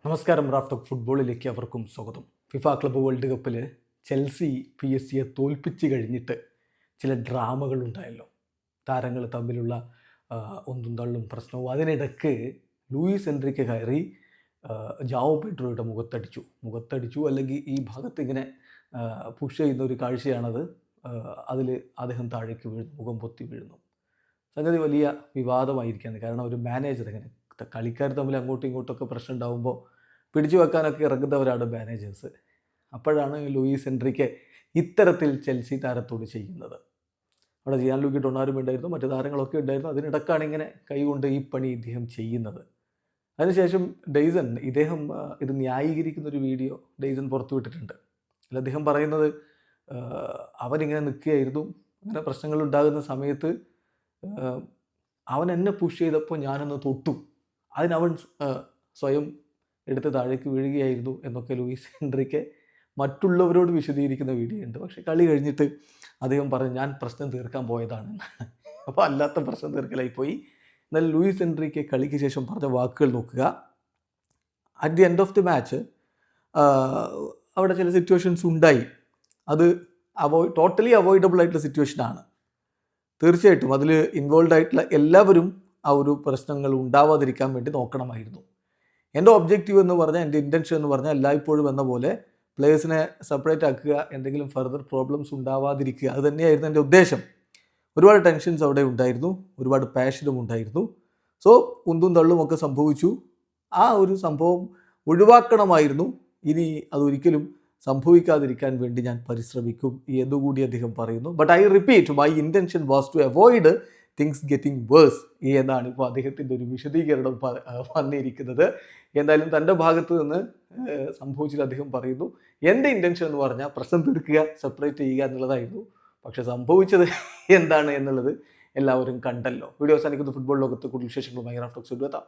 നമസ്കാരം. Raf talk ഫുട്ബോളിലേക്ക് അവർക്കും സ്വാഗതം. ഫിഫ ക്ലബ്ബ് വേൾഡ് കപ്പിൽ ചെൽസി PSG തോൽപ്പിച്ച് കഴിഞ്ഞിട്ട് ചില ഡ്രാമകൾ ഉണ്ടായല്ലോ. താരങ്ങൾ തമ്മിലുള്ള ഒന്നും തള്ളും പ്രശ്നവും. അതിനിടയ്ക്ക് ലൂയിസ് എൻട്രിക്ക് കയറി ജാവോ പെഡ്രോയുടെ മുഖത്തടിച്ചു അല്ലെങ്കിൽ ഈ ഭാഗത്ത് ഇങ്ങനെ പുഷ് ചെയ്യുന്ന ഒരു കാഴ്ചയാണത്. അതിൽ അദ്ദേഹം താഴേക്ക് വീഴുന്നു, മുഖം പൊത്തി വീഴുന്നു. സംഗതി വലിയ വിവാദമായിരിക്കുകയാണ്. കാരണം ഒരു മാനേജർ ഇങ്ങനെ കളിക്കാർ തമ്മിൽ അങ്ങോട്ടും ഇങ്ങോട്ടൊക്കെ പ്രശ്നം ഉണ്ടാകുമ്പോൾ പിടിച്ചു വെക്കാനൊക്കെ ഇറങ്ങുന്നവരാണ് മാനേജേഴ്സ്. അപ്പോഴാണ് ലൂയിസ് എൻട്രിക്ക് ഇത്തരത്തിൽ ചെൽസി താരത്തോട് ചെയ്യുന്നത്. അവിടെ ജിയാൻ ലൂക്കി ഡൊണാറുമ ഉണ്ടായിരുന്നു, മറ്റു താരങ്ങളൊക്കെ ഉണ്ടായിരുന്നു. അതിനിടക്കാണ് ഇങ്ങനെ കൈകൊണ്ട് ഈ പണി ഇദ്ദേഹം ചെയ്യുന്നത്. അതിനുശേഷം ഡെയ്സൺ ഇദ്ദേഹം ഇത് ന്യായീകരിക്കുന്ന ഒരു വീഡിയോ ഡെയ്സൺ പുറത്തുവിട്ടിട്ടുണ്ട്. അതിൽ അദ്ദേഹം പറയുന്നത് അവനിങ്ങനെ നിൽക്കുകയായിരുന്നു, അങ്ങനെ പ്രശ്നങ്ങൾ ഉണ്ടാകുന്ന സമയത്ത് അവൻ എന്നെ പുഷ് ചെയ്തപ്പോൾ ഞാനൊന്ന് തൊട്ടു, അതിനവൻ സ്വയം എടുത്ത് താഴേക്ക് വീഴുകയായിരുന്നു എന്നൊക്കെ ലൂയിസ് എൻട്രിക്ക് മറ്റുള്ളവരോട് വിശദീകരിക്കുന്ന വീഡിയോ ഉണ്ട്. പക്ഷേ കളി കഴിഞ്ഞിട്ട് അദ്ദേഹം പറഞ്ഞു ഞാൻ പ്രശ്നം തീർക്കാൻ പോയതാണ്. അപ്പോൾ അല്ലാത്ത പ്രശ്നം തീർക്കലായി പോയി. എന്നാൽ ലൂയിസ് എൻട്രിക്ക് കളിക്ക് ശേഷം പറഞ്ഞ വാക്കുകൾ നോക്കുക. At the end of the match അവിടെ ചില സിറ്റുവേഷൻസ് ഉണ്ടായി. അത് ടോട്ടലി അവോയ്ഡബിൾ ആയിട്ടുള്ള സിറ്റുവേഷനാണ്. തീർച്ചയായിട്ടും അതിൽ ഇൻവോൾവ് ആയിട്ടുള്ള എല്ലാവരും ആ ഒരു പ്രശ്നങ്ങൾ ഉണ്ടാവാതിരിക്കാൻ വേണ്ടി നോക്കണമായിരുന്നു. എൻ്റെ ഒബ്ജക്റ്റീവ് എന്ന് പറഞ്ഞാൽ, എൻ്റെ ഇൻറ്റൻഷൻ എന്ന് പറഞ്ഞാൽ എല്ലായ്പ്പോഴും എന്ന പോലെ പ്ലേയേഴ്സിനെ സെപ്പറേറ്റ് ആക്കുക, എന്തെങ്കിലും ഫർദർ പ്രോബ്ലംസ് ഉണ്ടാവാതിരിക്കുക, അത് തന്നെയായിരുന്നു എൻ്റെ ഉദ്ദേശം. ഒരുപാട് ടെൻഷൻസ് അവിടെ ഉണ്ടായിരുന്നു, ഒരുപാട് പാഷനും ഉണ്ടായിരുന്നു. സോ ഉന്തും തള്ളും ഒക്കെ സംഭവിച്ചു. ആ ഒരു സംഭവം ഒഴിവാക്കണമായിരുന്നു. ഇനി അതൊരിക്കലും സംഭവിക്കാതിരിക്കാൻ വേണ്ടി ഞാൻ പരിശ്രമിക്കും എന്നുകൂടി അദ്ദേഹം പറയുന്നു. But I repeat, my intention was to avoid things getting worse എന്നാണ് ഇപ്പോൾ അദ്ദേഹത്തിൻ്റെ ഒരു വിശദീകരണം വന്നിരിക്കുന്നത്. എന്തായാലും തൻ്റെ ഭാഗത്ത് നിന്ന് സംഭവിച്ചിട്ട് അദ്ദേഹം പറയുന്നു, എൻ്റെ ഇൻറ്റൻഷൻ എന്ന് പറഞ്ഞാൽ പ്രശ്നം തീർക്കുക, സെപ്പറേറ്റ് ചെയ്യുക എന്നുള്ളതായിരുന്നു. പക്ഷെ സംഭവിച്ചത് എന്താണ് എന്നുള്ളത് എല്ലാവരും കണ്ടല്ലോ. വീഡിയോ അവസാനിക്കുന്ന ഫുട്ബോൾ ലോകത്ത് കൂടുതൽ വിശേഷങ്ങളുമായി റാഫ് ടോക്സ് എത്താം.